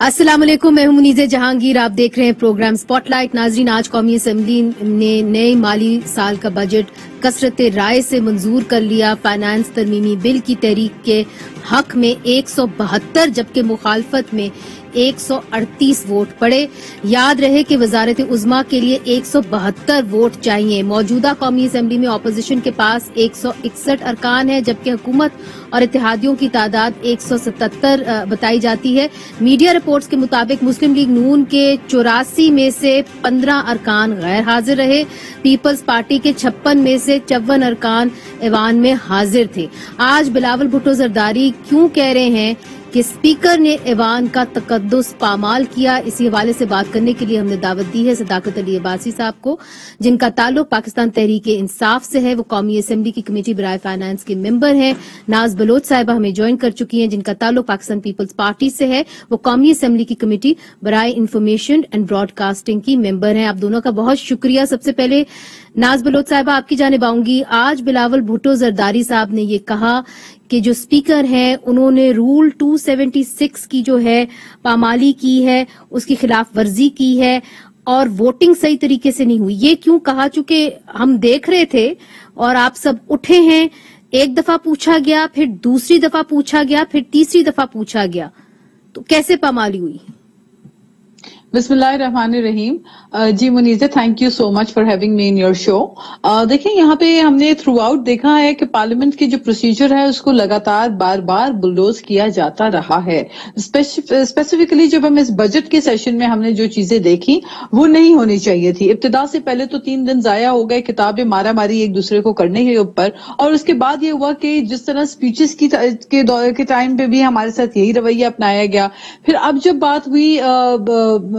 अस्सलाम वालेकुम, मैं हूं मुनीज़े जहांगीर। आप देख रहे हैं प्रोग्राम स्पॉटलाइट। नाजरीन, आज कौमी असेंबली ने नए माली साल का बजट कसरत राय से मंजूर कर लिया। फाइनेंस तरमीमी बिल की तहरीक के हक में 172 जबकि मुखालफत में 138 वोट पड़े। याद रहे कि वजारत उज़्मा के लिए 172 वोट चाहिए। मौजूदा कौमी असेंबली में अपोजिशन के पास 161 अरकान है, जबकि हुकूमत और इत्तेहादियों की तादाद 177 बताई जाती है। मीडिया रिपोर्ट्स के मुताबिक मुस्लिम लीग नून के 84 में से 15 अरकान गैर हाजिर रहे। पीपल्स पार्टी के 56 में से 54 अरकान ऐवान में हाजिर थे। आज बिलावल भुट्टो जरदारी क्यों कह रहे हैं कि स्पीकर ने ऐवान का तकद्दुस पामाल किया, इसी हवाले से बात करने के लिए हमने दावत दी है सदाकत अली अब्बासी साहब को, जिनका ताल्लुक पाकिस्तान तहरीक इंसाफ से है। वो कौमी असेंबली की कमेटी बराए फाइनेंस के मेंबर हैं। नाज बलोच साहिबा हमें ज्वाइन कर चुकी हैं, जिनका ताल्लुक पाकिस्तान पीपल्स पार्टी से है। वो कौमी असेंबली की कमेटी बराए इंफॉर्मेशन एंड ब्रॉडकास्टिंग की मेंबर हैं। आप दोनों का बहुत शुक्रिया। सबसे पहले नाज बलोच साहिबा, आपकी जानिब आऊंगी। आज बिलावल भुट्टो जरदारी साहब ने ये कहा कि जो स्पीकर हैं उन्होंने रूल 276 की जो है पामाली की है, उसकी खिलाफ वर्जी की है और वोटिंग सही तरीके से नहीं हुई। ये क्यों कहा? चूंकि हम देख रहे थे और आप सब उठे हैं। एक दफा पूछा गया, फिर दूसरी दफा पूछा गया, फिर तीसरी दफा पूछा गया, तो कैसे पामाली हुई? बिस्मिल्लाहिर्रहमानिर्रहीम। जी Muneeze, thank you so much for having me in your show. देखिए, यहाँ पे हमने थ्रू आउट देखा है कि पार्लियामेंट की जो प्रोसीजर है उसको लगातार बार बार बुलडोज किया जाता रहा है। स्पेसिफिकली जब हम इस बजट के सेशन में हमने जो चीजें देखी वो नहीं होनी चाहिए थी। इब्तिदा से पहले तो 3 दिन जाया हो गए किताबें मारा मारी एक दूसरे को करने के ऊपर, और उसके बाद ये हुआ कि जिस तरह स्पीचेस के टाइम पे भी हमारे साथ यही रवैया अपनाया गया। फिर अब जब बात हुई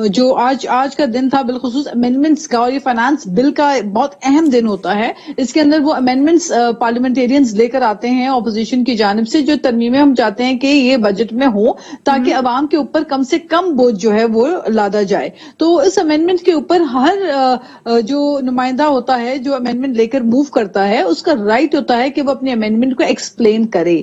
जो आज का दिन था बिलखुसूस अमेंडमेंट्स का, और ये फाइनेंस बिल का बहुत अहम दिन होता है। इसके अंदर वो अमेंडमेंट्स पार्लियामेंटेरियंस लेकर आते हैं ऑपोजिशन की जानिब से, जो तरमीमें हम चाहते हैं कि ये बजट में हो ताकि अवाम के ऊपर कम से कम बोझ जो है वो लादा जाए। तो इस अमेंडमेंट के ऊपर हर जो नुमाइंदा होता है जो अमेंडमेंट लेकर मूव करता है, उसका राइट होता है कि वो अपने अमेंडमेंट को एक्सप्लेन करे।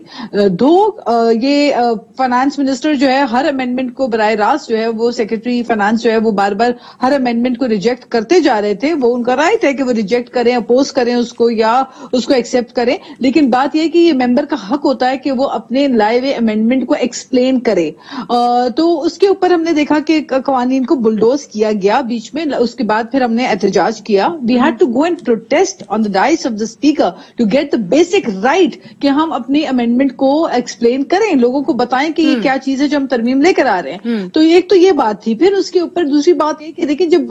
ये फाइनेंस मिनिस्टर जो है हर अमेंडमेंट को बराह रास्त जो है वो सेक्रेटरी फाइनेंस जो है वो बार बार हर अमेंडमेंट को रिजेक्ट करते जा रहे थे। वो उनका राइट है कि वो रिजेक्ट करें, अपोज करें उसको या उसको एक्सेप्ट करें, लेकिन बात यह कि ये मेंबर का हक होता है कि वो अपने लाए हुए अमेंडमेंट को एक्सप्लेन करे। तो उसके ऊपर हमने देखा कि कवानीन को बुलडोज किया गया बीच में। उसके बाद फिर हमने एहतजाज किया। We had to go and protest on the dais of the speaker to get the basic right कि हम अपनी अमेंडमेंट को एक्सप्लेन करें, लोगों को बताएं कि ये क्या चीज है जो हम तरमीम लेकर आ रहे हैं। तो एक तो ये बात थी। फिर उसके ऊपर दूसरी बात ये कि देखिए, जब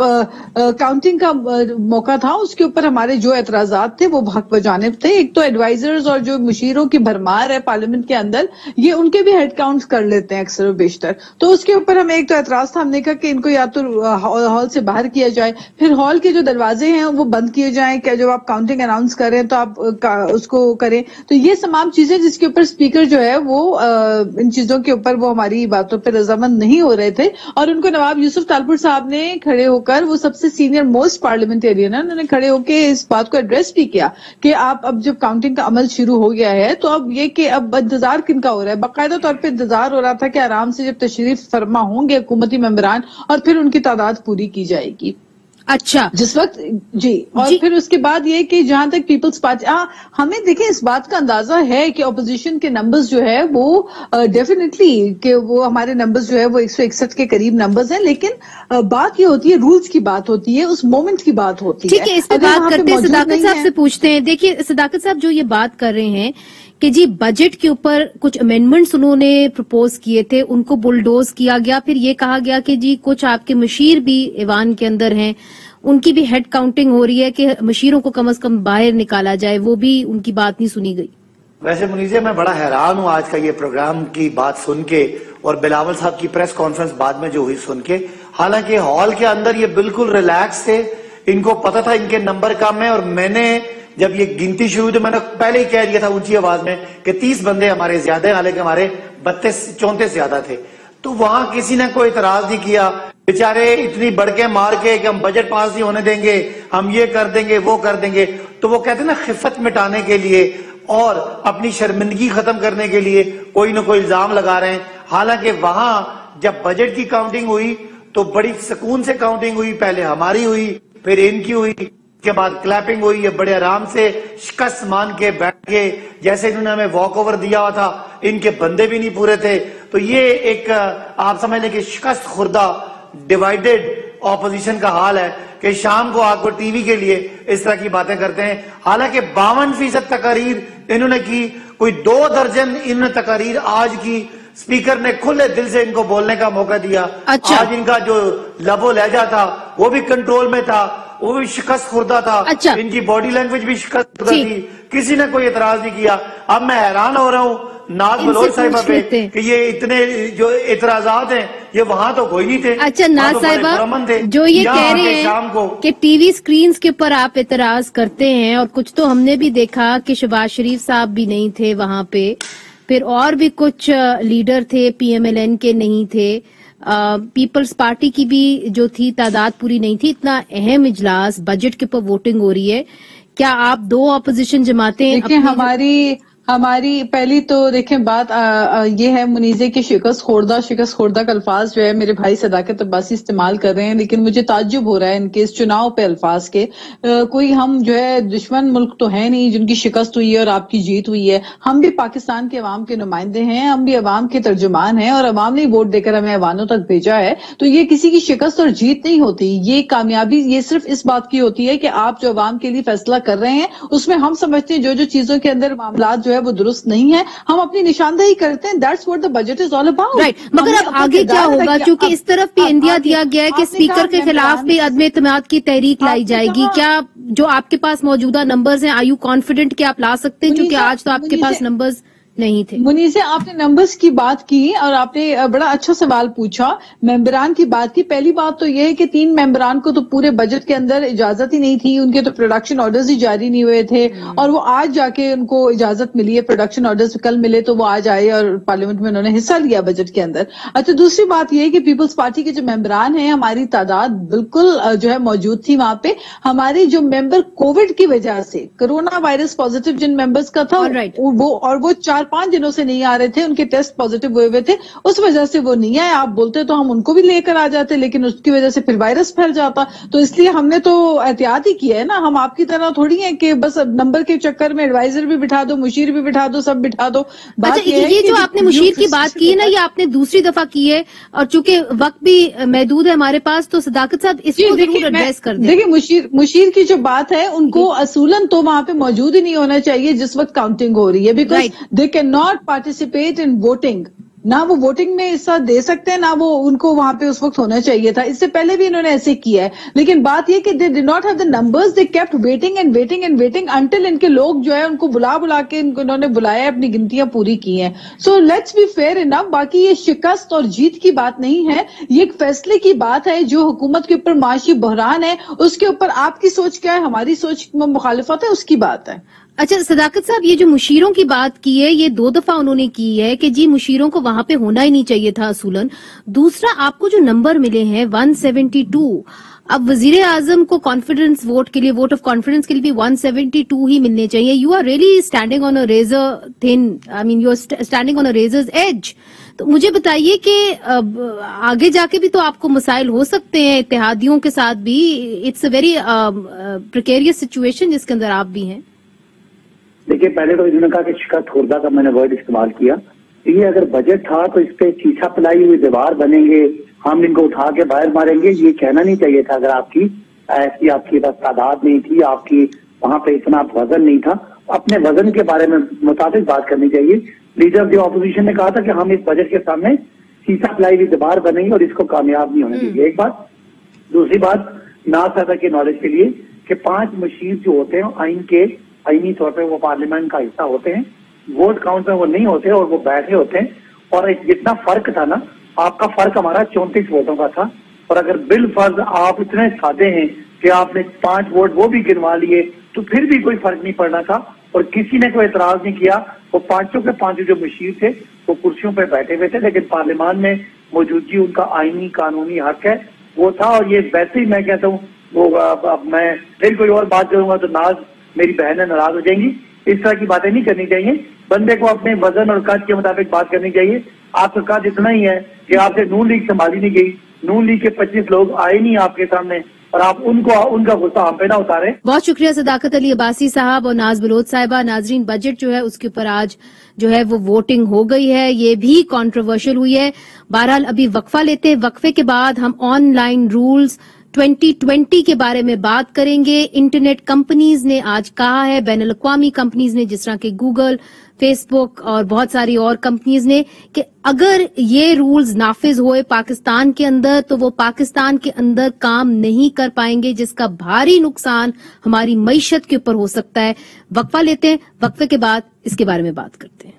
काउंटिंग का मौका था उसके ऊपर हमारे जो एतराजात थे वो हक बजानिब थे। एक तो एडवाइजर्स और जो मुशीरों की भरमार है पार्लियामेंट के अंदर, ये उनके भी हेड काउंट्स कर लेते हैं अक्सर बेशतर। तो उसके ऊपर हमें एक तो एतराज था, हमने कहा कि इनको या तो हॉल से बाहर किया जाए, फिर हॉल के जो दरवाजे हैं वो बंद किए जाएं। क्या जब आप काउंटिंग अनाउंस करें तो आप उसको करें। तो ये तमाम चीजें जिसके ऊपर स्पीकर जो है वो इन चीजों के ऊपर वो हमारी बातों पर रजामंद नहीं हो रहे थे, और उनको नवाब यूसुफ तालपुर साहब ने खड़े होकर, वो सबसे सीनियर मोस्ट पार्लियामेंटेरियन है, उन्होंने खड़े होकर इस बात को एड्रेस भी किया कि आप अब जब काउंटिंग का अमल शुरू हो गया है तो अब ये कि अब इंतजार किनका हो रहा है। बाकायदा तौर पे इंतजार हो रहा था कि आराम से जब तशरीफ फरमा होंगे हुकूमती मेंबरान और फिर उनकी तादाद पूरी की जाएगी। अच्छा, जिस वक्त जी, और जी, फिर उसके बाद ये कि जहां तक पीपल्स पार्टी, हमें देखें इस बात का अंदाजा है कि ऑपोजिशन के नंबर्स जो है वो डेफिनेटली कि वो हमारे नंबर्स जो है वो 161 के करीब नंबर्स हैं, लेकिन बात ये होती है, रूल्स की बात होती है, उस मोमेंट की बात होती है। ठीक है, इस पर बात करते हैं। सदाकत साहब से पूछते हैं। देखिए सदाकत साहब, जो ये बात कर रहे हैं कि जी बजट के ऊपर कुछ अमेंडमेंट्स उन्होंने प्रपोज किए थे, उनको बुलडोज किया गया, फिर ये कहा गया कि जी कुछ आपके मशीर भी ऐवान के अंदर हैं, उनकी भी हेड काउंटिंग हो रही है कि मशीरों को कम से कम बाहर निकाला जाए, वो भी उनकी बात नहीं सुनी गई। वैसे मुनीज़े, मैं बड़ा हैरान हूँ आज का ये प्रोग्राम की बात सुन के, और बिलावल साहब की प्रेस कॉन्फ्रेंस बाद में जो हुई सुन के। हालांकि हॉल के अंदर ये बिल्कुल रिलैक्स थे, इनको पता था इनके नंबर कम है, और मैंने जब ये गिनती शुरू हुई तो मैंने पहले ही कह दिया था ऊंची आवाज में कि 30 बंदे हमारे ज्यादा है, हालांकि हमारे 32-34 ज्यादा थे। तो वहां किसी ने कोई इतराज नहीं किया। बेचारे इतनी बड़के मार के कि हम बजट पास नहीं होने देंगे, हम ये कर देंगे वो कर देंगे, तो वो कहते हैं ना खिफत मिटाने के लिए और अपनी शर्मिंदगी खत्म करने के लिए कोई ना कोई इल्जाम लगा रहे हैं। हालांकि वहां جب بجٹ کی کاؤنٹنگ ہوئی تو بڑی سکون سے کاؤنٹنگ ہوئی، پہلے ہماری ہوئی پھر ان کی ہوئی، اس کے بعد کلیپنگ ہوئی، یہ بڑے آرام سے شکست مان کے بیٹھ گئے، جیسے انہوں نے ہمیں واک اوور دیا ہوا تھا، ان کے بندے بھی نہیں پورے تھے. تو یہ ایک آپ سمجھ لیں کہ شکست خوردہ ڈیوائیڈڈ اپوزیشن کا حال ہے کہ شام کو آپ کو ٹی وی کے لیے اس طرح کی باتیں کرتے ہیں. حالانکہ 52% تقاریر انہوں نے کی، کوئی 2 درجن انہوں نے تقاریر آج کی. اسپیکر نے کھلے دل سے ان کو بولنے کا موقع دیا. آج ان کا جو لب و لہجہ تھا وہ بھی کنٹرول میں تھا، وہ بھی شکست خوردہ تھا، ان کی باڈی لینگویج بھی شکست خوردہ تھی، کسی نے کوئی اعتراض نہیں کیا. اب میں حیران ہو رہا ہوں ناز بلوچ صاحبہ پہ کہ یہ اتنے جو اعتراضات ہیں یہ وہاں تو کوئی نہیں تھے. اچھا ناز صاحبہ جو یہ کہہ رہے ہیں کہ ٹی وی سکرینز کے اوپر آپ اعتراض کرتے ہیں، اور کچھ تو ہم نے بھی دیکھا کہ شہباز شریف صاحب بھی نہیں تھے وہاں پہ، پھر اور بھی کچھ لیڈر تھے پی ایم ایل این کے نہیں تھے، پیپلز پارٹی کی بھی جو تھی تعداد پوری نہیں تھی. اتنا اہم اجلاس بجٹ کے اوپر ووٹنگ ہو رہی ہے، کیا آپ 2 اپوزیشن جماعتیں دیکھیں ہماری پہلی تو دیکھیں بات یہ ہے منیزے کی شکست خوردہ کا الفاظ جو ہے میرے بھائی صداقت عباسی استعمال کر رہے ہیں، لیکن مجھے تعجب ہو رہا ہے ان کے اس چناؤ پہ الفاظ کے. کوئی ہم جو ہے دشمن ملک تو ہے نہیں جن کی شکست ہوئی ہے اور آپ کی جیت ہوئی ہے. ہم بھی پاکستان کے عوام کے نمائندے ہیں، ہم بھی عوام کے ترجمان ہیں، اور عوام نے ووٹ دے کر ہمیں ایوانوں تک بھیجا ہے. تو یہ کسی کی شکست اور جیت نہیں ہوتی، یہ کامیابی یہ صرف اس بات کی ہوتی ہے کہ آپ جو عوام کے لیے فیصلہ کر رہے ہیں اس میں ہم سمجھتے ہیں جو چیزوں کے اندر معاملات جو ہے وہ درست نہیں ہے، ہم اپنی نشاندہی کرتے ہیں. That's what the budget is all about. Right. مگر اب آگے کیا ہوگا؟ چونکہ اس طرف بھی اندیا دیا گیا ہے کہ اسپیکر کے خلاف بھی عدم اعتماد کی تحریک لائی جائے گی. کیا جو آپ کے پاس موجودہ نمبرز ہیں، آر یو کانفیڈنٹ کہ آپ لا سکتے ہیں؟ کیونکہ آج تو آپ کے پاس نمبرز نہیں تھے. منیزہ آپ نے نمبرز کی بات کی اور آپ نے بڑا اچھا سوال پوچھا. ممبران کی بات کی. پہلی بات تو یہ ہے کہ 3 ممبران کو تو پورے بجٹ کے اندر اجازت ہی نہیں تھی، ان کے تو پروڈکشن آرڈرز ہی جاری نہیں ہوئے تھے، اور وہ آج جا کے ان کو اجازت ملی ہے. پروڈکشن آرڈرز کل ملے تو وہ آج آئے اور پارلیمنٹ میں انہوں نے حصہ لیا بجٹ کے اندر. اچھا دوسری بات یہ ہے کہ پیپلز پارٹی کے جو ممبران ہیں ہماری تعداد بالکل جو ہے موجود تھی وہاں پہ. ہمارے جو ممبر کووڈ کی وجہ سے کرونا وائرس پازیٹیو جن ممبرز کا تھا وہ 4-5 دنوں سے نہیں آ رہے تھے، ان کے ٹیسٹ پازیٹیو ہوئے تھے، اس وجہ سے وہ نہیں آئے. آپ بولتے تو ہم ان کو بھی لے کر آ جاتے، لیکن اس کی وجہ سے پھر وائرس پھیل جاتا. تو اس لیے ہم نے تو احتیاط ہی کیا ہے نا. ہم آپ کی طرح تھوڑی ہیں کہ بس نمبر کے چکر میں ایڈوائزر بھی بٹھا دو، مشیر بھی بٹھا دو، سب بٹھا دو. بات یہ جو آپ نے مشیر کی بات کی ہے نا، یہ آپ نے دوسری دفعہ کی ہے، اور چونکہ وقت بھی محدود ہے ہمارے پاس، تو صداقت صاحب اس کو ضرور ایڈریس کر دیں. دیکھیں مشیر کی جو بات ہے ان کو اصولاً تو وہاں پہ موجود ہی نہیں ہونا چاہیے جس وقت کاؤنٹنگ ہو رہی ہے، because they can not participate in voting. نہ وہ ووٹنگ میں حصہ دے سکتے ہیں، نہ وہ ان کو وہاں پہ اس وقت ہونا چاہیے تھا. اس سے پہلے بھی انہوں نے ایسے کیا ہے. لیکن بات یہ کہ دے ڈid not have the numbers, they kept waiting and waiting and waiting until ان کے لوگ جو ہے ان کو بلا کے انہوں نے بلایا، اپنی گنتیاں پوری کی ہیں. So let's be fair enough. باقی یہ شکست اور جیت کی بات نہیں ہے، یہ ایک فیصلے کی بات ہے. جو حکومت کے اوپر معاشی بحران ہے اس کے اوپر آپ کی سوچ کیا ہے، ہماری سوچ مخالفت ہے، اس کی بات ہے. اچھا صداقت صاحب، یہ جو مشیروں کی بات کی ہے یہ 2 دفعہ انہوں نے کی ہے کہ جی مشیروں کو وہاں پہ ہونا ہی نہیں چاہیے تھا اصولاً. دوسرا آپ کو جو نمبر ملے ہیں 172، اب وزیر اعظم کو کانفیڈنس ووٹ کے لیے، ووٹ آف کانفیڈنس کے لیے بھی 172 ہی ملنے چاہیے. You are really standing on a razor thin, I mean you are standing on a razor's edge. تو مجھے بتائیے کہ آگے جا کے بھی تو آپ کو مسائل ہو سکتے ہیں اتحادیوں کے ساتھ بھی. اٹس اے ویری پریکیریس سچویشن جس کے اندر آپ بھی ہیں. دیکھیے پہلے تو انہوں نے کہا کہ شکست خوردہ کا میں نے ورڈ استعمال کیا. یہ اگر بجٹ تھا تو اس پہ چیچا پلائی ہوئی دیوار بنیں گے، ہم ان کو اٹھا کے باہر ماریں گے، یہ کہنا نہیں چاہیے تھا. اگر آپ کی ایسی آپ کی بس تعداد نہیں تھی، آپ کی وہاں پہ اتنا وزن نہیں تھا، اپنے وزن کے بارے میں مطابق بات کرنی چاہیے. لیڈر آف دی اپوزیشن نے کہا تھا کہ ہم اس بجٹ کے سامنے چیچا پلائی ہوئی دیوار بنیں گے اور اس کو کامیاب نہیں ہونے دیں گے. ایک بات. دوسری بات ناز صاحبہ کے نالج کے لیے کہ 5 مشیر جو ہوتے ہیں آئینی طور پہ وہ پارلیمنٹ کا حصہ ہوتے ہیں، ووٹ کاؤنٹ میں وہ نہیں ہوتے اور وہ بیٹھے ہوتے ہیں. اور جتنا فرق تھا نا، آپ کا فرق ہمارا 34 ووٹوں کا تھا. اور اگر بالفرض آپ اتنے سادے ہیں کہ آپ نے 5 ووٹ وہ بھی گنوا لیے تو پھر بھی کوئی فرق نہیں پڑنا تھا اور کسی نے کوئی اعتراض نہیں کیا. وہ 5 کے 5 جو مشیر تھے وہ کرسیوں پہ بیٹھے ہوئے تھے، لیکن پارلیمان میں موجودگی ان کا آئینی قانونی حق ہے وہ تھا. اور یہ ویسے ہی میں کہتا ہوں وہ میں پھر کوئی اور بات کروں گا تو ناز میری بہنیں ناراض ہو جائیں گی. اس طرح کی باتیں نہیں کرنی چاہیے. بندے کو اپنے وزن اور قد کے مطابق بات کرنی چاہیے. آپ کا قد اتنا ہی ہے کہ آپ سے نون لیگ سنبھالی نہیں گئی, نون لیگ کے 25 لوگ آئے نہیں آپ کے سامنے, اور آپ ان کا غصہ ہم پہ نہ اتاریں. بہت شکریہ صداقت علی عباسی صاحب اور ناز بلوچ صاحبہ. ناظرین, بجٹ جو ہے اس کے اوپر آج جو ہے وہ ووٹنگ ہو گئی ہے, یہ بھی کنٹروورشل ہوئی ہے. بہرحال ابھی وقفہ لیتے ہیں, وقفے کے بعد ہم آن لائن رولز 2020 کے بارے میں بات کریں گے. انٹرنیٹ کمپنیز نے آج کہا ہے, بین الاقوامی کمپنیز نے جس طرح کہ گوگل, فیس بک اور بہت ساری اور کمپنیز نے, کہ اگر یہ رولز نافذ ہوئے پاکستان کے اندر تو وہ پاکستان کے اندر کام نہیں کر پائیں گے, جس کا بھاری نقصان ہماری معیشت کے اوپر ہو سکتا ہے. وقفہ لیتے ہیں, وقفے کے بعد اس کے بارے میں بات کرتے ہیں.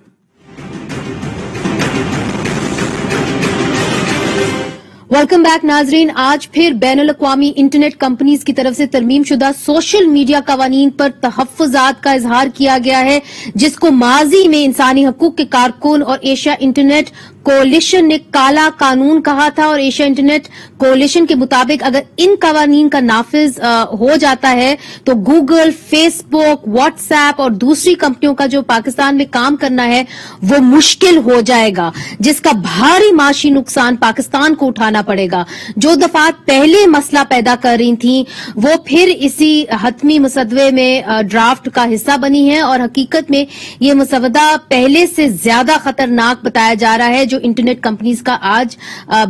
ویلکم بیک ناظرین. آج پھر بین الاقوامی انٹرنیٹ کمپنیز کی طرف سے ترمیم شدہ سوشل میڈیا قوانین پر تحفظات کا اظہار کیا گیا ہے, جس کو ماضی میں انسانی حقوق کے کارکن اور ایشیا انٹرنیٹ کولیشن نے کالا قانون کہا تھا. اور ایشیا انٹرنیٹ کولیشن کے مطابق اگر ان قوانین کا نافذ ہو جاتا ہے تو گوگل, فیس بک, واٹس ایپ اور دوسری کمپنیوں کا جو پاکستان میں کام کرنا ہے وہ مشکل ہو جائے گا, جس کا بھاری معاشی نقصان پاکستان کو اٹھانا پڑے گا. جو دفعات پہلے مسئلہ پیدا کر رہی تھیں وہ پھر اسی حتمی مسودے میں ڈرافٹ کا حصہ بنی ہیں, اور حقیقت میں یہ مسودہ پہلے سے زیادہ خطرناک بتایا جا رہا ہے جو انٹرنیٹ کمپنیز کا آج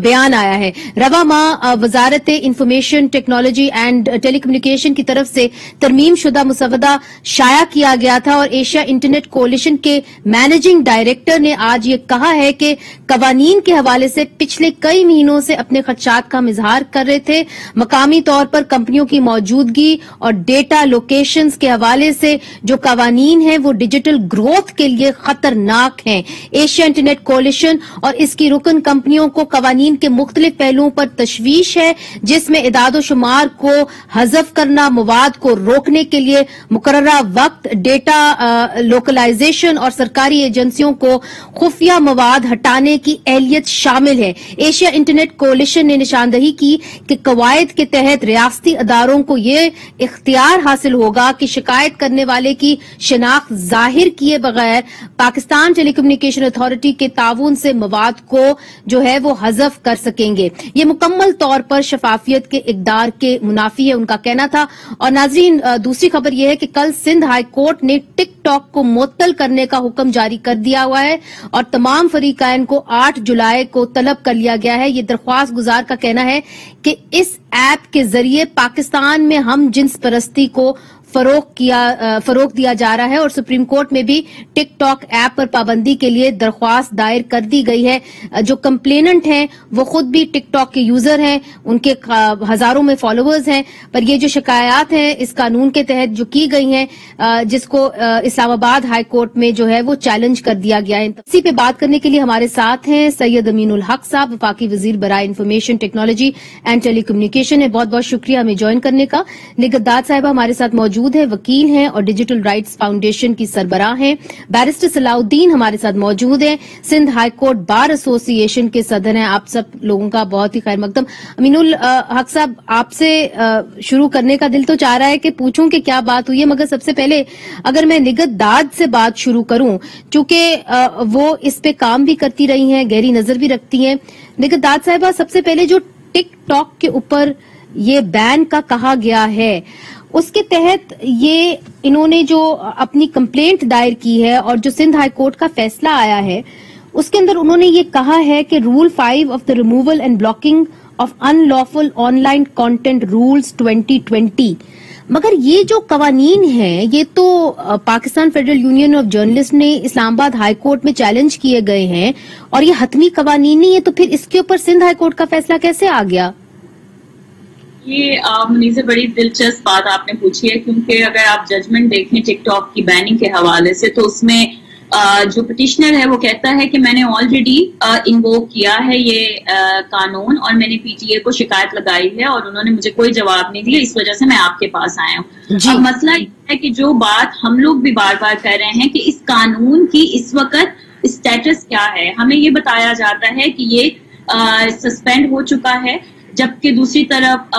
بیان آیا ہے. رواں ماہ وزارت information technology and telecommunication کی طرف سے ترمیم شدہ مسودہ شائع کیا گیا تھا, اور ایشیا انٹرنیٹ کولیشن کے مینیجنگ ڈائریکٹر نے آج یہ کہا ہے کہ قوانین کے حوالے سے پچھلے کئی مہینوں سے اپنے خدشات کا اظہار کر رہے تھے. مقامی طور پر کمپنیوں کی موجودگی اور ڈیٹا لوکیشنز کے حوالے سے جو قوانین ہیں وہ ڈیجیٹل گروتھ کے لیے خطرناک ہیں. ایشیا انٹرنیٹ کولیشن اور اس کی رکن کمپنیوں کو قوانین کے مختلف پہلوؤں پر تشویش ہے, جس میں اعداد و شمار کو حذف کرنا, مواد کو روکنے کے لیے مقررہ وقت, ڈیٹا لوکلائزیشن اور سرکاری ایجنسیوں کو خفیہ مواد ہٹانے کی اہلیت شامل ہے. ایشیا انٹرنیٹ کولیشن نے نشاندہی کی کہ قواعد کے تحت ریاستی اداروں کو یہ اختیار حاصل ہوگا کہ شکایت کرنے والے کی شناخت ظاہر کیے بغیر پاکستان ٹیلی کمیونیکیشن اتھارٹی کے تعاون سے مواد کو جو ہے وہ حذف کر سکیں گے. یہ مکمل طور پر شفافیت کے اقدار کے منافی ہے, ان کا کہنا تھا. اور ناظرین, دوسری خبر یہ ہے کہ کل سندھ ہائی کورٹ نے ٹک ٹاک کو معطل کرنے کا حکم جاری کر دیا ہوا ہے, اور تمام فریقین کو 8 جولائی کو طلب کر لیا گیا ہے. یہ درخواست گزار کا کہنا ہے کہ اس ایپ کے ذریعے پاکستان میں ہم جنس پرستی کو فروغ دیا جا رہا ہے, اور سپریم کورٹ میں بھی ٹک ٹاک ایپ پر پابندی کے لیے درخواست دائر کر دی گئی ہے. جو کمپلیننٹ ہیں وہ خود بھی ٹک ٹاک کے یوزر ہیں, ان کے ہزاروں میں فالوورز ہیں, پر یہ جو شکایات ہیں اس قانون کے تحت جو کی گئی ہیں, جس کو اسلام آباد ہائی کورٹ میں جو ہے وہ چیلنج کر دیا گیا ہے. اسی پہ بات کرنے کے لیے ہمارے ساتھ ہیں سید امین الحق صاحب, وفاقی وزیر برائے information technology and telecommunication ہے. بہت بہت شکریہ ہمیں جوائن کرنے کا. نگہت داد صاحبہ ہمارے ساتھ موجود ہے, وکیل ہیں اور ڈیجیٹل رائٹس فاؤنڈیشن کی سربراہ ہیں. بیرسٹر صلاح الدین ہمارے ساتھ موجود ہیں, سندھ ہائی کورٹ بار ایسوسی ایشن کے صدر ہیں. آپ سب لوگوں کا بہت ہی خیر مقدم. امین الحق صاحب, آپ سے شروع کرنے کا دل تو چاہ رہا ہے کہ پوچھوں کہ کیا بات ہوئی ہے, مگر سب سے پہلے اگر میں نگہت داد سے بات شروع کروں, چونکہ وہ اس پہ کام بھی کرتی رہی ہیں, گہری نظر بھی رکھتی ہیں. نگہت داد صاحبہ, سب سے پہلے جو ٹک ٹاک کے اوپر یہ بین کا کہا گیا ہے, اس کے تحت یہ انہوں نے جو اپنی کمپلینٹ دائر کی ہے اور جو سندھ ہائی کورٹ کا فیصلہ آیا ہے اس کے اندر انہوں نے یہ کہا ہے کہ rule 5 of the removal and blocking of unlawful online content rules 2020. مگر یہ جو قوانین ہیں یہ تو Pakistan federal union of journalist نے اسلام آباد ہائی کورٹ میں چیلنج کیے گئے ہیں, اور یہ حتمی قوانین نہیں ہے, تو پھر اس کے اوپر سندھ ہائی کورٹ کا فیصلہ کیسے آ گیا؟ یہ منیز بڑی دلچسپ بات آپ نے پوچھی ہے, کیونکہ اگر آپ ججمنٹ دیکھیں ٹک ٹاک کی بیننگ کے حوالے سے تو اس میں جو پٹیشنر ہے وہ کہتا ہے کہ میں نے آلریڈی انووک کیا ہے یہ قانون, اور میں نے پی ٹی اے کو شکایت لگائی ہے اور انہوں نے مجھے کوئی جواب نہیں دیا, اس وجہ سے میں آپ کے پاس آیا ہوں. اب مسئلہ یہ ہے کہ جو بات ہم لوگ بھی بار بار کہہ رہے ہیں کہ اس قانون کی اس وقت اسٹیٹس کیا ہے. ہمیں یہ بتایا جاتا ہے کہ یہ سسپینڈ ہو چکا ہے, جبکہ دوسری طرف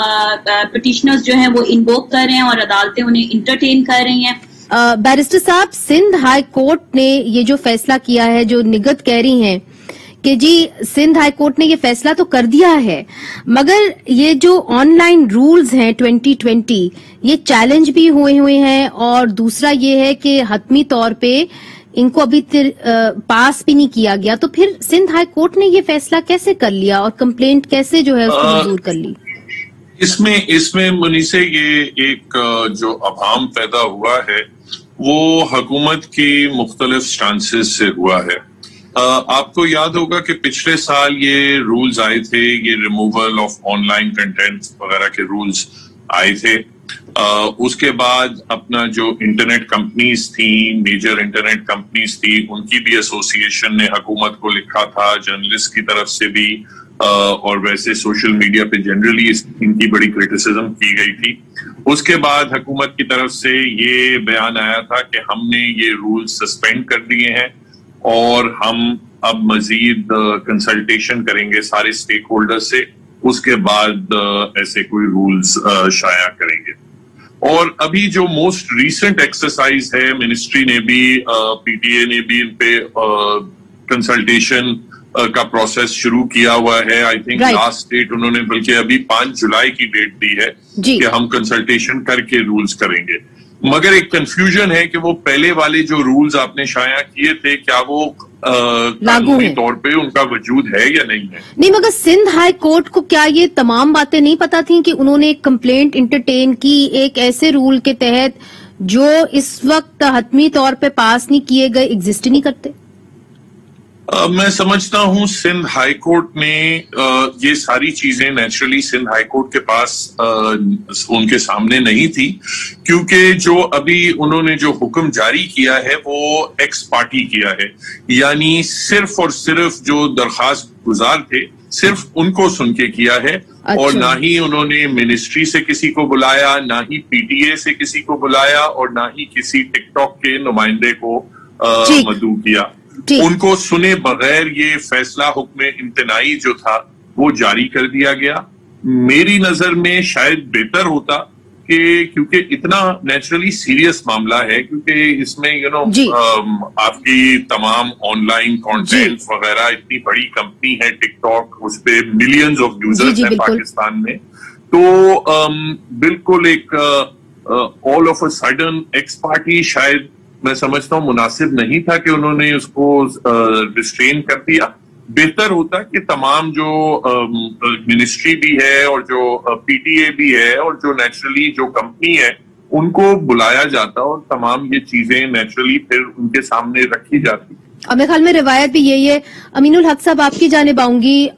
پٹیشنرز جو ہیں وہ انووک کر رہے ہیں اور عدالتیں انہیں انٹرٹین کر رہی ہیں. बैरिस्टर साहब, सिंध हाई कोर्ट ने ये जो फैसला किया है, जो निगत कह रही हैं कि जी सिंध हाई कोर्ट ने ये फैसला तो कर दिया है, मगर ये जो ऑनलाइन रूल्स हैं 2020 ये चैलेंज भी हुए हैं, और दूसरा ये है कि हतमी तौर पे इनको अभी पास भी नहीं किया गया, तो फिर सिंध हाई कोर्ट ने ये फैसला कैसे कर लिया और कंप्लेंट कैसे जो है उसको मंजूर कर ली? इसमें मुनीसे ये एक जो अभाम पैदा हुआ है वो हुकूमत की मुख्तलिफ स्टांसेस से हुआ है। आपको याद होगा कि पिछले साल ये रूल्स आए थे, ये रिमूवल ऑफ ऑनलाइन कंटेंट वगैरह के रूल्स आए थे। उसके बाद अपना जो इंटरनेट कंपनीज थी, मेजर इंटरनेट कंपनीज थी, उनकी भी एसोसिएशन ने हुकूमत को लिखा था, जर्नलिस्ट की तरफ से भी, और वैसे सोशल मीडिया पे जनरली इनकी बड़ी क्रिटिसिज्म की गई थी। उसके बाद हुकूमत की तरफ से ये बयान आया था कि हमने ये रूल सस्पेंड कर दिए हैं और हम अब मजीद कंसल्टेशन करेंगे सारे स्टेक होल्डर से, उसके बाद ऐसे कोई रूल्स शाया करेंगे। और अभी जो मोस्ट रीसेंट एक्सरसाइज है, मिनिस्ट्री ने भी, पीटीए ने भी इन पे कंसल्टेशन का प्रोसेस शुरू किया हुआ है। आई थिंक लास्ट डेट उन्होंने बल्कि अभी 5 जुलाई की डेट दी है कि हम कंसल्टेशन करके रूल्स करेंगे। मगर एक कंफ्यूजन है कि वो पहले वाले जो रूल्स आपने शाया किए थे, क्या वो कानूनी तौर पे उनका वजूद है या नहीं है? नहीं, मगर सिंध हाई कोर्ट को क्या ये तमाम बातें नहीं पता थी कि उन्होंने एक कंप्लेंट इंटरटेन की एक ऐसे रूल के तहत जो इस वक्त हतमी तौर पे पास नहीं किए गए, एग्जिस्ट नहीं करते? मैं समझता हूं सिंध हाई कोर्ट ने ये सारी चीजें नेचुरली सिंध हाई कोर्ट के पास उनके सामने नहीं थी, क्योंकि जो अभी उन्होंने जो हुक्म जारी किया है वो एक्स पार्टी किया है, यानी सिर्फ और सिर्फ जो दरखास्त गुजार थे सिर्फ उनको सुन के किया है। अच्छा। और ना ही उन्होंने मिनिस्ट्री से किसी को बुलाया, ना ही पीटीए से किसी को बुलाया, और ना ही किसी टिकटॉक के नुमाइंदे को मदऊ किया। उनको सुने बगैर ये फैसला हुक्म इम्तनाई जो था वो जारी कर दिया गया। मेरी नजर में शायद बेहतर होता कि, क्योंकि इतना नेचुरली सीरियस मामला है, क्योंकि इसमें आपकी तमाम ऑनलाइन कंटेंट वगैरह, इतनी बड़ी कंपनी है टिकटॉक, उस पे मिलियंस ऑफ यूजर्स हैं पाकिस्तान में, तो बिल्कुल एक all of a sudden x party शायद मैं समझता हूँ मुनासिब नहीं था कि उन्होंने उसको रिस्ट्रेन कर दिया। बेहतर होता कि तमाम जो मिनिस्ट्री भी है और जो पीटीए भी है और जो नेचुरली जो कंपनी है उनको बुलाया जाता और तमाम ये चीजें नेचुरली फिर उनके सामने रखी जाती। अब मेरे ख्याल में रिवायत भी यही है। अमीनुल हक साहब, आपकी जानिब आऊंगी।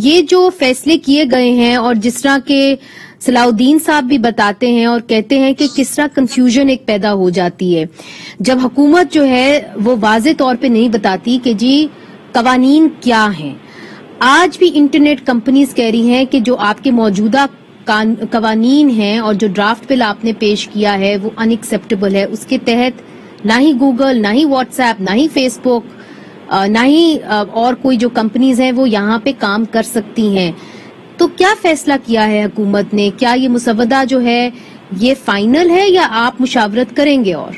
ये जो फैसले किए गए हैं और जिस तरह के सलाउद्दीन साहब भी बताते हैं और कहते हैं कि किस तरह कंफ्यूजन एक पैदा हो जाती है जब हुकूमत जो है वो वाज़े तौर पे नहीं बताती कि जी कवानीन क्या हैं। आज भी इंटरनेट कंपनीज कह रही हैं कि जो आपके मौजूदा कवानीन हैं और जो ड्राफ्ट बिल आपने पेश किया है वो अनएक्सेप्टेबल है। उसके तहत ना ही गूगल, ना ही व्हाट्सएप, ना ही फेसबुक, ना ही और कोई जो कंपनीज हैं वो यहाँ पे काम कर सकती हैं। तो क्या फैसला किया है हुकूमत ने? क्या ये मुसवदा जो है ये फाइनल है या आप मुशावरत करेंगे? और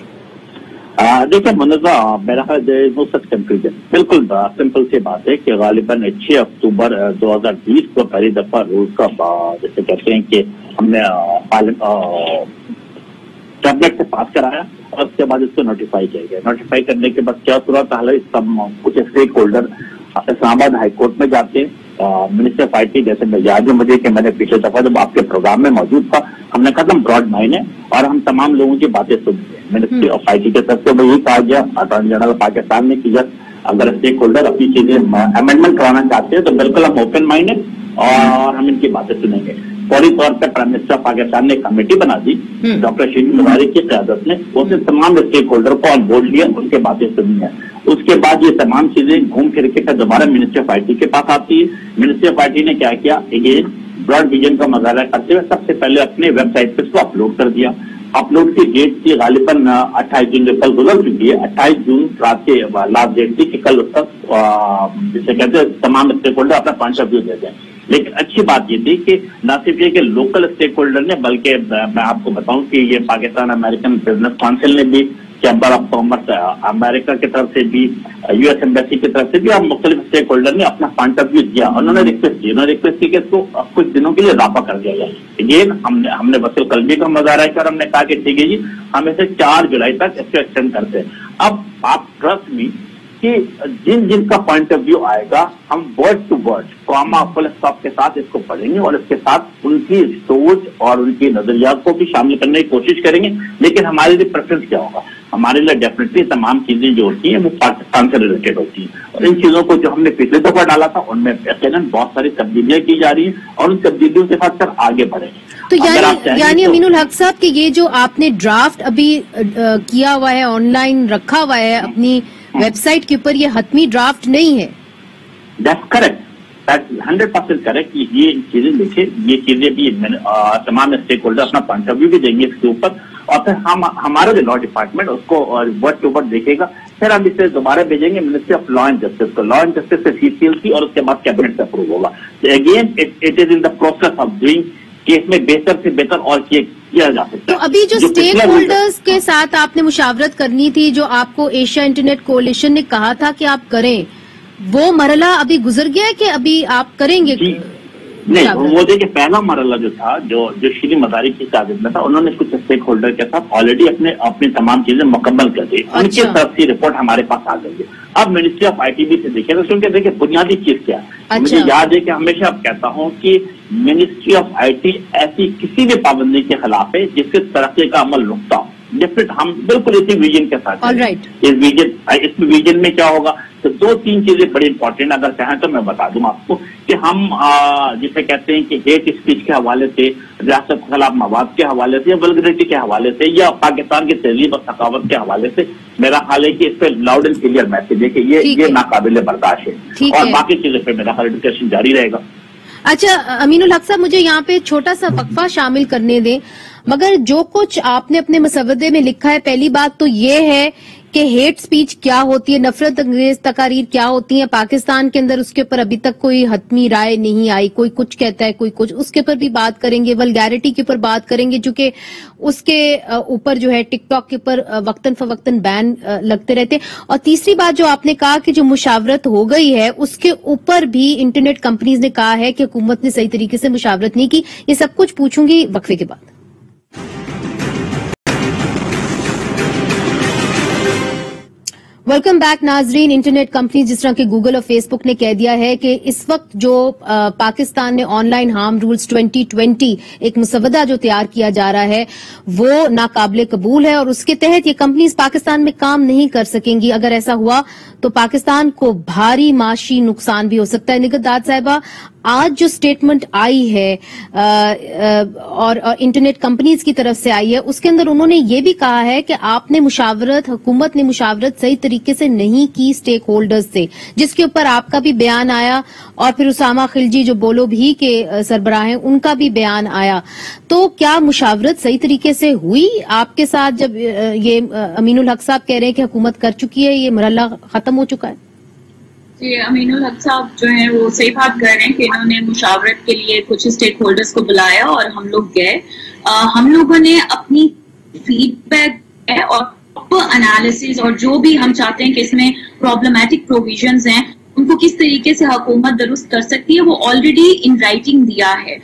देखिए मुनज़्ज़ा, मेरा नो सच कंफ्यूजन, बिल्कुल सिंपल सी बात है कि गालिबन 6 अक्टूबर 2020 को पहली दफा रूल्स का जैसे कहते हैं कि हमने कैबिनेट से पास कराया और उसके बाद इसको नोटिफाई किया गया। नोटिफाई करने के बाद क्या सूरत हाल है, कुछ स्टेक होल्डर इस्लामाबाद हाईकोर्ट में जाते हैं। मिनिस्टर ऑफ आईटी, जैसे मैं याद है मुझे कि मैंने पिछले दफा जब आपके प्रोग्राम में मौजूद था, हमने कहा था ब्रॉड माइंड है और हम तमाम लोगों की बातें सुनते हैं। मिनिस्ट्री ऑफ आईटी के तरफ से यही कहा गया, अटॉर्नी जनरल पाकिस्तान ने कि अगर स्टेक होल्डर अपनी चीजें अमेंडमेंट कराना चाहते हैं तो बिल्कुल हम ओपन माइंड है और हम इनकी बातें सुनेंगे। फौरी तौर पर प्राइम मिनिस्टर ऑफ पाकिस्तान ने कमेटी बना दी डॉक्टर शीरी मुबारी की क़यादत में, उसने तमाम स्टेक होल्डर को ऑन बोर्ड लिया, उनके बातें सुनी है। उसके बाद ये तमाम चीजें घूम फिर के दोबारा मिनिस्ट्री ऑफ आईटी के पास आती है। मिनिस्ट्री ऑफ आईटी ने क्या किया, अगेन ब्रॉड विजन का मजारा करते हुए सबसे पहले अपने वेबसाइट पे इसको अपलोड कर दिया। अपलोड की डेट थी गालिबन 28 जून, कल गुजर चुकी है। 28 जून रात के लास्ट डेट थी कि कल उस तक जिसे कहते हैं तमाम स्टेक होल्डर अपना पॉइंट ऑफ व्यू दे दें। लेकिन अच्छी बात ये थी कि न सिर्फ ये कि लोकल स्टेक होल्डर ने, बल्कि मैं आपको बताऊं कि ये पाकिस्तान अमेरिकन बिजनेस काउंसिल ने भी, चैम्बर ऑफ कॉमर्स अमेरिका की तरफ से भी, यूएस एम्बेसी की तरफ से भी, और मुख्तलिफ स्टेक होल्डर ने अपना पॉइंट ऑफ व्यू दिया। उन्होंने रिक्वेस्ट की कि इसको कुछ दिनों के लिए राफा कर दिया जाए। अगेन हमने वसील कलमी का मुजाहरा किया और हमने कहा कि ठीक है जी, हम इसे 4 जुलाई तक इसको एक्सटेंड करते हैं। अब आप ट्रस्ट मी कि जिनका पॉइंट ऑफ व्यू आएगा, हम word to word comma full stop के साथ इसको पढ़ेंगे और इसके साथ उनकी सोच और उनकी नजरियात को भी शामिल करने की कोशिश करेंगे। लेकिन हमारे लिए प्रेफरेंस क्या होगा? हमारे लिए डेफिनेटली तमाम चीजें जो होती हैं वो पाकिस्तान से रिलेटेड होती हैं, और इन चीजों को जो हमने पिछले दफा डाला था उनमें यकीनन बहुत सारी तब्दीलियां की जा रही हैं और उन तब्दीलियों के साथ सर आगे बढ़ेंगे। तो यानी अमीनुल हक साहब कि ये जो आपने ड्राफ्ट अभी किया हुआ है, ऑनलाइन रखा हुआ है अपनी वेबसाइट के ऊपर, ये हतमी ड्राफ्ट नहीं है? That's correct, 100% correct. ये चीजें देखिए, ये चीजें भी तमाम स्टेक होल्डर अपना पॉइंट ऑफ व्यू भी देंगे इसके ऊपर, और फिर हमारा जो लॉ डिपार्टमेंट उसको वर्ड टू वर्ड देखेगा। फिर हम इसे दोबारा भेजेंगे ministry of law and justice को, लॉ एंड जस्टिस से CCLC और उसके बाद कैबिनेट से अप्रूव होगा। Again it is in the process of doing कि इसमें बेहतर से बेहतर और किया जा सकता है। तो अभी जो स्टेक होल्डर्स के साथ आपने मुशावरत करनी थी, जो आपको एशिया इंटरनेट कोalition ने कहा था कि आप करें, वो मरहला अभी गुजर गया है कि अभी आप करेंगे? नहीं, वो देखिए पहला मरहला जो था, जो श्री मदारी की कागज में था, उन्होंने कुछ स्टेक होल्डर के साथ ऑलरेडी अपनी तमाम चीजें मुकम्मल कर दी। उनकी तरफ से रिपोर्ट हमारे पास आ गई है। अब मिनिस्ट्री ऑफ ITB से देखिएगा, क्योंकि देखिए बुनियादी चीज क्या है, मुझे याद है कि हमेशा अब कहता हूँ कि मिनिस्ट्री ऑफ IT ऐसी किसी भी पाबंदी के खिलाफ है जिसके तरक्की का अमल रुकता हो। डिफरेंट हम बिल्कुल इसी विजन के साथ इस विजन में क्या होगा, तो 2-3 चीजें बड़ी इंपॉर्टेंट अगर चाहें तो मैं बता दूं आपको कि हम जिसे कहते हैं कि हेट स्पीच के हवाले से, रियासत के खिलाफ मवाद के हवाले से, या वल्गरिटी के हवाले से, या पाकिस्तान की तहजीब और सखावत के हवाले से, मेरा ख्याल है कि इस पर लाउड एंड क्लियर मैसेज है कि ये नाकाबिले बर्दाश्त है, और बाकी चीजों पर मेरा ख्याल एजुकेशन जारी रहेगा। अच्छा अमीनुल हक साहब, मुझे यहाँ पे छोटा सा वक्फा शामिल करने दें। मगर जो कुछ आपने अपने मसवदे में लिखा है, पहली बात तो ये है कि हेट स्पीच क्या होती है, नफरत अंगेज तकारीर क्या होती है पाकिस्तान के अंदर, उसके ऊपर अभी तक कोई हतमी राय नहीं आई। कोई कुछ कहता है, कोई कुछ, उसके ऊपर भी बात करेंगे। वल्गैरिटी के ऊपर बात करेंगे, जो कि उसके ऊपर जो है टिकटॉक के ऊपर वक्तन फवक्तन बैन लगते रहते। और तीसरी बात जो आपने कहा कि जो मुशावरत हो गई है उसके ऊपर भी इंटरनेट कंपनीज ने कहा है कि हुकूमत ने सही तरीके से मुशावरत नहीं की। ये सब कुछ पूछूंगी वक्फे के बाद। वेलकम बैक नाजरीन। इंटरनेट कंपनी जिस तरह के गूगल और फेसबुक ने कह दिया है कि इस वक्त जो पाकिस्तान में ऑनलाइन हार्म रूल्स 2020 एक मुसवदा जो तैयार किया जा रहा है वो नाकाबिले कबूल है, और उसके तहत ये कंपनीज पाकिस्तान में काम नहीं कर सकेंगी। अगर ऐसा हुआ तो पाकिस्तान को भारी माशी नुकसान भी हो सकता है। निगहत दाद साहिबा, आज जो स्टेटमेंट आई है और इंटरनेट कंपनीज की तरफ से आई है, उसके अंदर उन्होंने ये भी कहा है कि आपने मुशावरत, हुकूमत ने मुशावरत सही तरीके से नहीं की स्टेक होल्डर्स से, जिसके ऊपर आपका भी बयान आया और फिर उसामा खिलजी जो बोलो भी के सरबराह हैं उनका भी बयान आया। तो क्या मुशावरत सही तरीके से हुई आपके साथ? जब ये अमीनुल हक साहब कह रहे हैं कि हुकूमत कर चुकी है, ये मरहला खत्म हो चुका है। जी, अमीनुल हक साहब जो है वो सही बात कर रहे हैं कि इन्होंने मुशावरत के लिए कुछ स्टेक होल्डर्स को बुलाया और हम लोग गए। हम लोगों ने अपनी फीडबैक और एनालिसिस और जो भी हम चाहते हैं कि इसमें प्रॉब्लमैटिक प्रोविजंस हैं उनको किस तरीके से हुकूमत दुरुस्त कर सकती है वो ऑलरेडी इन राइटिंग दिया है।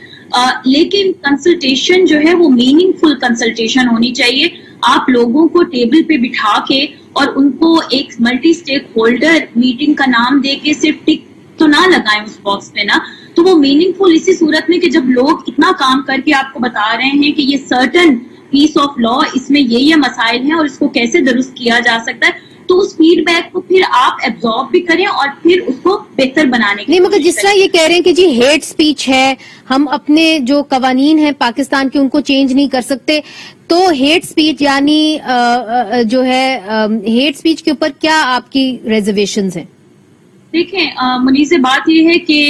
लेकिन कंसल्टेशन जो है वो मीनिंगफुल कंसल्टेशन होनी चाहिए। आप लोगों को टेबल पे बिठा के और उनको एक मल्टी स्टेक होल्डर मीटिंग का नाम दे के सिर्फ टिक तो ना लगाएं उस बॉक्स पे ना, तो वो मीनिंगफुल इसी सूरत में कि जब लोग इतना काम करके आपको बता रहे हैं कि ये सर्टन पीस ऑफ लॉ, इसमें ये मसाइल हैं और इसको कैसे दुरुस्त किया जा सकता है, तो उस फीडबैक को फिर आप एब्जॉर्ब भी करें और फिर उसको बेहतर बनाने के लिए। नहीं, मगर जिस तरह ये कह रहे हैं कि जी हेट स्पीच है, हम अपने जो कवानीन हैं पाकिस्तान के उनको चेंज नहीं कर सकते, तो हेट स्पीच यानी जो है हेट स्पीच के ऊपर क्या आपकी रिजर्वेशंस हैं? देखें मुनीर से बात यह है कि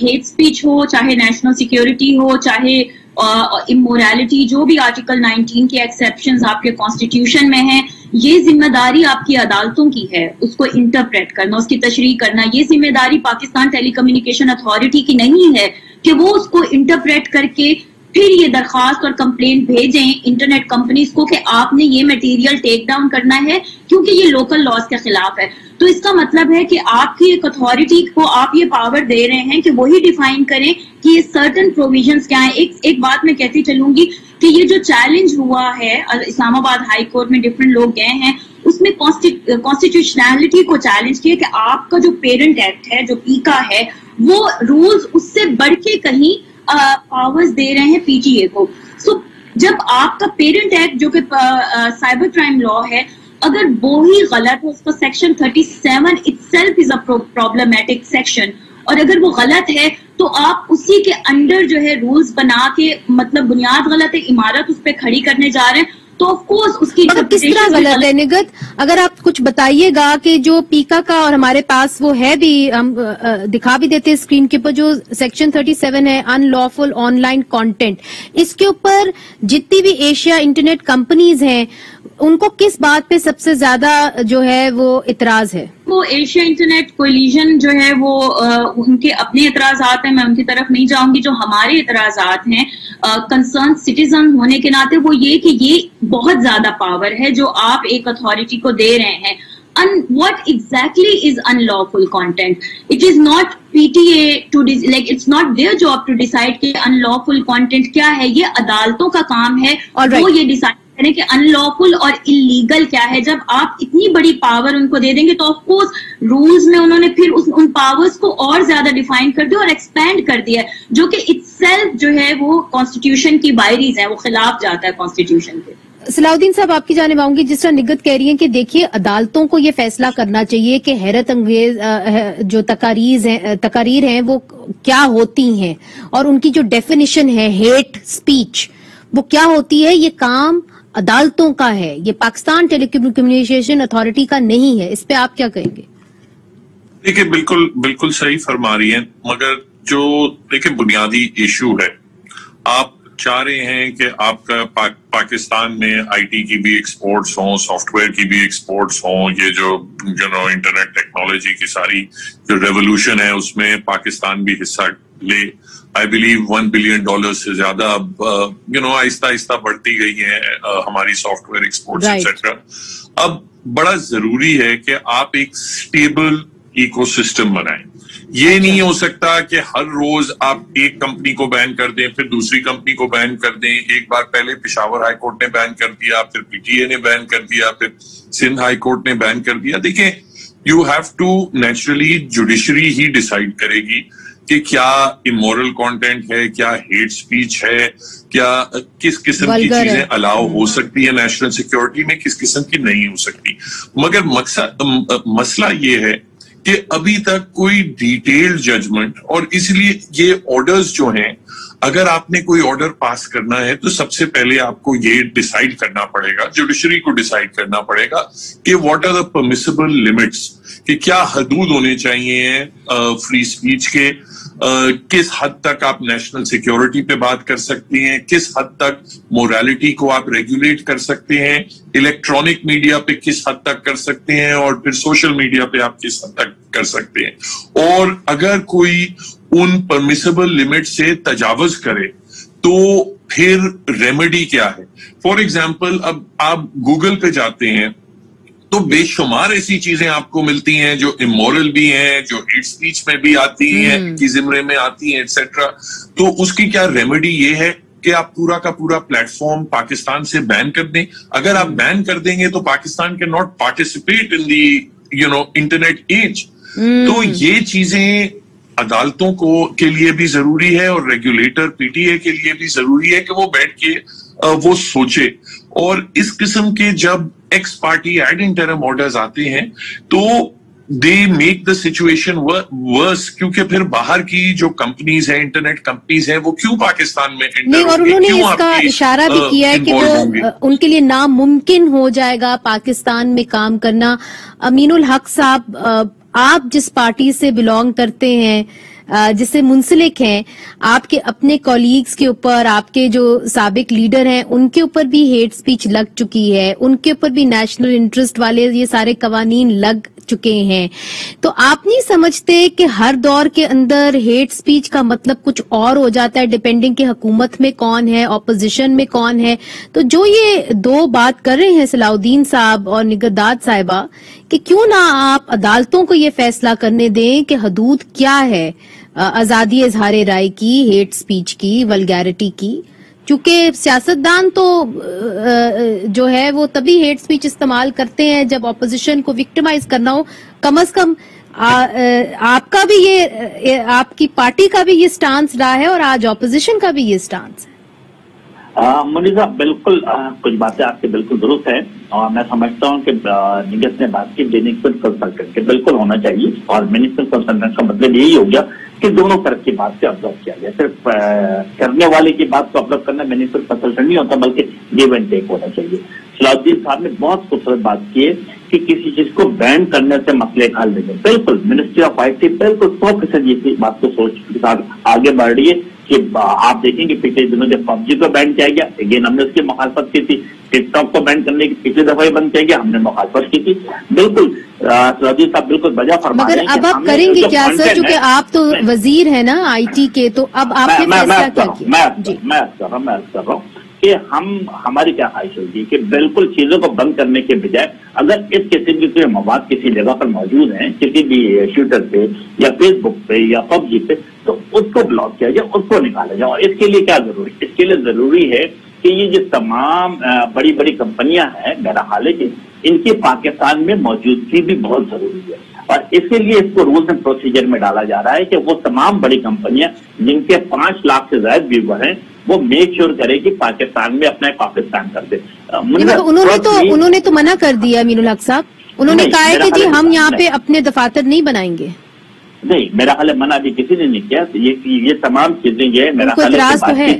हेट स्पीच हो, चाहे नेशनल सिक्योरिटी हो, चाहे امورالٹی جو بھی آرٹیکل 19 کے ایکسیپشنز آپ کے کانسٹیٹیوشن میں ہیں، یہ ذمہ داری آپ کی عدالتوں کی ہے اس کو انٹرپریٹ کرنا، اس کی تشریح کرنا. یہ ذمہ داری پاکستان ٹیلی کمیونیکیشن اتھارٹی کی نہیں ہے کہ وہ اس کو انٹرپریٹ کر کے پھر یہ درخواست اور کمپلینٹ بھیجیں انٹرنیٹ کمپنیز کو کہ آپ نے یہ میٹیریل ٹیک ڈاؤن کرنا ہے کیونکہ یہ لوکل لاز کے خلاف ہے. تو اس کا مطلب ہے کہ آپ کی ایک اتھارٹی کو آپ یہ پاور دے رہے ہیں کہ وہی ڈیفائن کریں کہ یہ سرٹن پروویژنز کیا ہیں. ایک بات میں کہتی چلوں گی کہ یہ جو چیلنج ہوا ہے اسلام آباد ہائی کورٹ میں ڈفرینٹ لوگ گئے ہیں، اس میں کانسٹیٹیوشنلٹی کو چیلنج کیا کہ آپ کا جو پیرنٹ ایکٹ ہے، جو پیکا ہے، وہ رولز اس سے بڑھ کے کہیں پاورز دے رہے ہیں پی ٹی اے کو. سو جب آپ کا پیرنٹ ایکٹ جو کہ سائبر کرائم لا ہے، اگر وہی غلط ہے، اس کا section 37 itself is a problematic section، اور اگر وہ غلط ہے تو آپ اسی کے انڈر جو ہے رولز بنا کے، مطلب بنیاد غلط ہے، عمارت اس پہ کھڑی کرنے جا رہے ہیں، تو آف کورس اس کی کس طرح غلط ہے نگہت؟ اگر آپ کچھ بتائیے گا کہ جو پیکا کا، اور ہمارے پاس وہ ہے بھی، ہم دکھا بھی دیتے اسکرین کے اوپر، جو سیکشن 37 ہے ان لافل آن لائن کانٹینٹ، اس کے اوپر جتنی بھی ایشیا انٹرنیٹ کمپنیز ہیں ان کو کس بات پہ سب سے زیادہ جو ہے وہ اعتراض ہے؟ وہ ایشیا انٹرنیٹ کولیجن جو ہے وہ ان کے اپنے اعتراضات ہیں، میں ان کی طرف نہیں جاؤں گی. جو ہمارے اعتراضات ہیں کنسرن سٹیزن ہونے کے ناطے، وہ یہ کہ یہ بہت زیادہ پاور ہے جو آپ ایک اتھارٹی کو دے رہے ہیں. What exactly is unlawful content? It is not PTA to like it's not their job to decide کہ unlawful content کیا ہے. یہ عدالتوں کا کام ہے وہ یہ ڈیسائڈ کریں کہ unlawful اور illegal کیا ہے. جب آپ اتنی بڑی پاور ان کو دے دیں گے تو آف کورس رولز میں انہوں نے پھر ان پاورز کو اور زیادہ ڈیفائن کر دیا اور ایکسپینڈ کر دیا، جو کہ اٹ سیلف جو ہے وہ کانسٹیٹیوشن کی بائریز ہے، وہ خلاف جاتا ہے کانسٹیٹیوشن کے. صلاح الدین صاحب آپ کی جانب آؤں گی. جس طرح نگہت کہہ رہی ہیں کہ دیکھیے عدالتوں کو یہ فیصلہ کرنا چاہیے کہ حیرت انگیز جو تقاریر ہیں وہ کیا ہوتی ہیں، اور ان کی جو ڈیفینیشن ہے ہیٹ سپیچ وہ کیا ہوتی ہے. یہ کام عدالتوں کا ہے، یہ پاکستان ٹیلی کمیونیکیشن اتھارٹی کا نہیں ہے. اس پہ آپ کیا کہیں گے؟ دیکھیں بالکل صحیح فرما رہی ہیں، مگر جو دیکھیں بنیادی ایشو ہے، آپ چاہ رہے ہیں کہ آپ کا پاکستان میں آئی ٹی کی بھی ایکسپورٹس ہوں، سافٹ ویئر کی بھی ایکسپورٹس ہوں، یہ جو انٹرنیٹ ٹیکنالوجی کی ساری جو ریولوشن ہے اس میں پاکستان بھی حصہ لے. آئی بلیو $1 بلین سے زیادہ اب آہستہ آہستہ بڑھتی گئی ہیں ہماری سافٹ ویئر ایکسپورٹس ایٹسیٹرا. اب بڑا ضروری ہے کہ آپ ایک اسٹیبل ایکو سسٹم بنائیں. یہ نہیں ہو سکتا کہ ہر روز آپ ایک کمپنی کو بین کر دیں، پھر دوسری کمپنی کو بین کر دیں. ایک بار پہلے پشاور ہائی کورٹ نے بین کر دیا، پھر پی ٹی اے نے بین کر دیا، پھر سندھ ہائی کورٹ نے بین کر دیا. دیکھیں you have to naturally judiciary ہی ڈیسائیڈ کرے گی کہ کیا امورل کانٹینٹ ہے، کیا ہیٹ سپیچ ہے، کیا کس قسم کی چیزیں الاؤ ہو سکتی ہیں نیشنل سیکیورٹی میں، کس قسم کی نہیں ہو سکتی. مگر مسئلہ یہ ہے کہ ابھی تک کوئی ڈیٹیل ججمنٹ، اور اس لیے یہ آرڈرز جو ہیں، اگر آپ نے کوئی آرڈر پاس کرنا ہے تو سب سے پہلے آپ کو یہ ڈیسائیڈ کرنا پڑے گا، جوڈیشری کو ڈیسائیڈ کرنا پڑے گا کہ what are the permissible limits, کہ کیا حدود ہونے چاہیے فری اسپیچ کے، کس حد تک آپ نیشنل سیکیورٹی پہ بات کر سکتے ہیں، کس حد تک موریلٹی کو آپ ریگولیٹ کر سکتے ہیں، الیکٹرانک میڈیا پہ کس حد تک کر سکتے ہیں، اور پھر سوشل میڈیا پہ آپ کس حد تک کر سکتے ہیں. اور اگر کوئی ان پرمیسیبل لمٹ سے تجاوز کرے تو پھر ریمیڈی کیا ہے. فار ایگزامپل اب آپ گوگل پہ جاتے ہیں تو بے شمار ایسی چیزیں آپ کو ملتی ہیں جو امورل بھی ہیں، جو ہیٹ سپیچ میں بھی آتی ہیں، کی زمرے میں آتی ہیں ایٹسیٹرا. تو اس کی کیا ریمیڈی یہ ہے کہ آپ پورا کا پورا پلیٹ فارم پاکستان سے بین کر دیں. اگر آپ بین کر دیں گے تو پاکستان کے not participate in the internet age. تو یہ چیزیں عدالتوں کے لیے بھی ضروری ہے، اور ریگولیٹر پی ٹی اے کے لیے بھی ضروری ہے کہ وہ بیٹھ کے وہ سوچے. اور اس قسم کے جب ex parte ad interim orders آتے ہیں تو دے میک دا سچویشن ورس، کیونکہ پھر باہر کی جو کمپنیز ہیں، انٹرنیٹ کمپنیز ہیں، وہ کیوں پاکستان میں نہیں، اور انہوں نے اس کا اشارہ بھی کیا ہے کہ وہ ان کے لیے ناممکن ہو جائے گا پاکستان میں کام کرنا. امین الحق صاحب، آپ جس پارٹی سے بلانگ کرتے ہیں، जिससे मुंसलिक हैं, आपके अपने कॉलीग्स के ऊपर, आपके जो साबिक लीडर हैं उनके ऊपर भी हेट स्पीच लग चुकी है, उनके ऊपर भी नेशनल इंटरेस्ट वाले ये सारे कवानीन लग चुके हैं। तो आप नहीं समझते कि हर दौर के अंदर हेट स्पीच का मतलब कुछ और हो जाता है, डिपेंडिंग कि हुकूमत में कौन है, ऑपोजिशन में कौन है? तो जो ये दो बात कर रहे हैं सलाउद्दीन साहब और निगहदाद साहिबा, कि क्यों ना आप अदालतों को ये फैसला करने दें कि हदूद क्या है आजादी इजहार राय की, हेट स्पीच की, वल्गैरिटी की। क्योंकि सियासतदान तो जो है वो तभी हेट स्पीच इस्तेमाल करते हैं जब ऑपोजिशन को विक्टिमाइज करना हो। कम अज कम आपका भी ये, आपकी पार्टी का भी ये स्टांस रहा है और आज ऑपोजिशन का भी ये स्टांस है। मुनीजा, बिल्कुल कुछ बातें आपकी बिल्कुल दुरुस्त है और मैं समझता हूँ कि निगत ने बात की बेनिफिट कंसल्टेंट के बिल्कुल होना चाहिए, और बेनिफिट कंसल्टेंट का मतलब यही हो गया कि दोनों तरफ की बात से ऑब्जर्व किया गया। सिर्फ करने वाले की बात को ऑब्जर्व करना बेनिफिट कंसल्टेंट नहीं होता, बल्कि गिव एंड टेक होना चाहिए। सलाउद्दीन साहब ने बहुत खूबसूरत बात की है कि किसी चीज को बैन करने से मसले हल नहीं है। बिल्कुल मिनिस्ट्री ऑफ IT बिल्कुल 100% ये बात को सोच के साथ आगे बढ़ रही है कि आप देखेंगे पिछले दिनों जब PUBG को बैन किया गया, अगेन हमने उसकी मुखालफत की थी। टिकटॉक को बैन करने की पिछली दफा ही बंद किया गया, हमने मुखालफत की थी। बिल्कुल सलाउद्दीन साहब बिल्कुल वजह फरमा रहे हैं। मगर अब आप करेंगे क्या सर, क्योंकि आप तो वजीर है ना IT के, तो अब आपने फैसला क्या किया? मैं अर्ज कर रहा हूँ कि हमारी क्या ख्वाहिश होगी कि बिल्कुल चीजों को बंद करने के बजाय अगर इस किस्म की कोई मवाद किसी जगह पर मौजूद है, किसी भी शूटर पे या फेसबुक पे या PUBG पे, तो उसको ब्लॉक किया जाए, उसको निकाला जाए। और इसके लिए क्या जरूरी है? इसके लिए जरूरी है कि ये जो तमाम बड़ी बड़ी कंपनियां हैं, मेरा ख्याल है कि इनकी पाकिस्तान में मौजूदगी भी बहुत जरूरी है, और इसके लिए इसको रूल्स एंड प्रोसीजर में डाला जा रहा है कि वो तमाम बड़ी कंपनियां जिनके 5 लाख से ज्यादा व्यूवर हैं, वो मेक श्योर करे कि पाकिस्तान में अपना पाकिस्तान कर दे। उन्होंने तो मना कर दिया अमीनुल हक साहब, उन्होंने कहा है कि जी हम यहाँ पे अपने दफातर नहीं बनाएंगे। नहीं, मेरा ख्याल है मना भी किसी ने नहीं किया। ये तमाम चीजें ये मेरा ख्याल है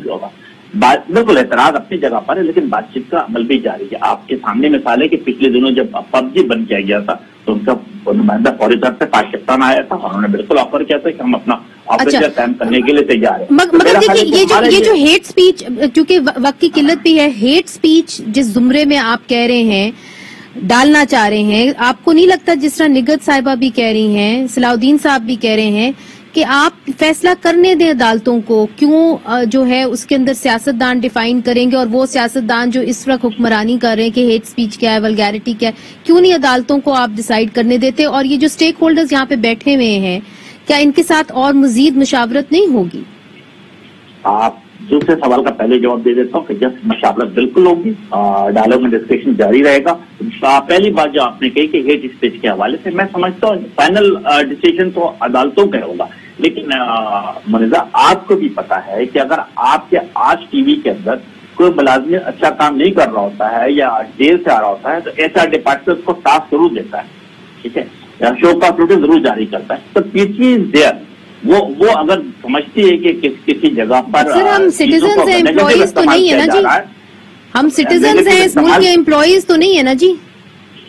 बिल्कुल एतराज अपनी जगह पर है, लेकिन बातचीत का अमल भी जारी है। आपके सामने मिसाल है कि पिछले दिनों जब PUBG बंद किया गया था तो उनका नुमाइंदा फौरी तौर से पाकिस्तान आया था, उन्होंने बिल्कुल ऑफर किया था कि हम अपना ऑफिसर कायम करने के लिए तैयार है। मगर देखिए ये जो हेट स्पीच, क्योंकि वक्त की किल्लत भी है, हेट स्पीच जिस जुमरे में आप कह रहे हैं डालना चाह रहे हैं, आपको नहीं लगता जिस तरह निगहत साहिबा भी कह रही हैं, सलाउद्दीन साहब भी कह रहे हैं कि आप फैसला करने दें अदालतों को, क्यों जो है उसके अंदर सियासतदान डिफाइन करेंगे, और वो सियासतदान जो इस वक्त हुक्मरानी कर रहे हैं कि हेट स्पीच क्या है, वल्गैरिटी क्या है, क्यों नहीं अदालतों को आप डिसाइड करने देते? और ये जो स्टेक होल्डर्स यहाँ पे बैठे हुए हैं, क्या इनके साथ और मजीद मुशावरत नहीं होगी? आप दूसरे सवाल का पहले जवाब दे देता हूँ कि जब मशावरत बिल्कुल होगी, डायलॉग में डिस्कशन जारी रहेगा। पहली बात जो आपने कही कि हेट स्पीच के हवाले से, मैं समझता हूँ फाइनल डिसीजन तो अदालतों का होगा, लेकिन मुनीजा आपको भी पता है कि अगर आपके आज टीवी के अंदर कोई मुलाजिम अच्छा काम नहीं कर रहा होता है या जेल से आ रहा होता है, तो HR डिपार्टमेंट उसको टास्क जरूर देता है, ठीक है, या शो का नोटिस जरूर जारी करता है। तो पीसी इज देयर, वो अगर समझती है कि किसी जगह पर सर हम सिटीजन हैं, एम्प्लॉइज तो नहीं है ना जी, हम सिटीजन हैं, इस मुल्क के एम्प्लॉइज तो नहीं है ना जी।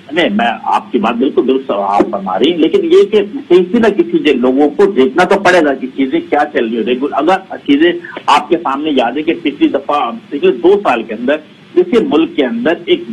नहीं, मैं आपकी बात बिल्कुल दुरुस्त आप फरमा रही, लेकिन ये कि किसी न किसी लोगों को देखना तो पड़ेगा कि चीजें क्या चल रही है रेगुलर। अगर चीजें आपके सामने याद है कि पिछली दफा पिछले 2 साल के अंदर इसी मुल्क के अंदर एक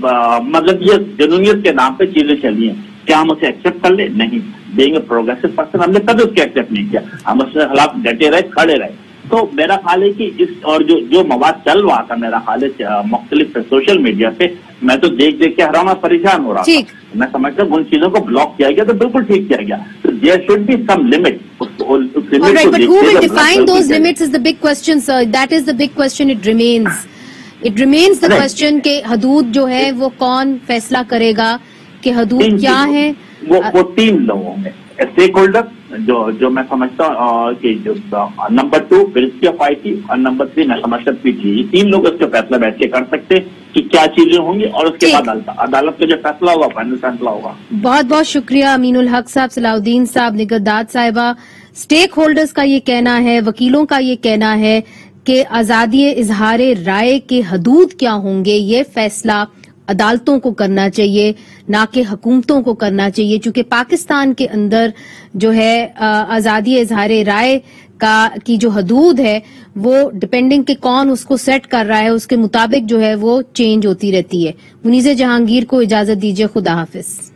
मतलब ये जनूनियत के नाम पे चीजें चली हैं, क्या हम उसे एक्सेप्ट कर ले? नहीं, बीइंग अ प्रोग्रेसिव पर्सन हमने कभी उसके एक्सेप्ट नहीं किया, हम उसके खिलाफ डटे रहे, खड़े रहे। तो मेरा ख्याल है कि इस और जो मवाद चल रहा था, मेरा ख्याल है मुख्तलिफ सोशल मीडिया पे, मैं तो देख के हैरान परेशान हो रहा था। मैं समझता हूँ उन चीजों को ब्लॉक किया गया तो बिल्कुल ठीक किया गया, तो there should be some limit. Alright, but who will define those limits is the big question, sir. That is the big question. It remains the question कि हदूद जो है वो कौन फैसला करेगा कि हदूद क्या है? वो 3 लोगों में स्टेक होल्डर जो मैं समझता हूँ कि जो नंबर 2 मिनिस्ट्री ऑफ IT और नंबर 3 मैं समझता PG, 3 लोग इसका फैसला बैठ के कर सकते हैं कि क्या चीजें होंगी, और उसके बाद अदालत का जो फैसला होगा फाइनल फैसला होगा। बहुत बहुत शुक्रिया अमीनुल हक साहब, सलाउद्दीन साहब, निगहदाद साहिबा। स्टेक होल्डर्स का ये कहना है, वकीलों का ये कहना है कि आजादी इजहार राय के हदूद क्या होंगे, ये फैसला عدالتوں کو کرنا چاہیے نہ کہ حکومتوں کو کرنا چاہیے، چونکہ پاکستان کے اندر جو ہے آزادی اظہار رائے کی جو حدود ہے وہ ڈپینڈنگ کہ کون اس کو سیٹ کر رہا ہے اس کے مطابق جو ہے وہ چینج ہوتی رہتی ہے۔ منیزہ جہانگیر کو اجازت دیجیے، خدا حافظ۔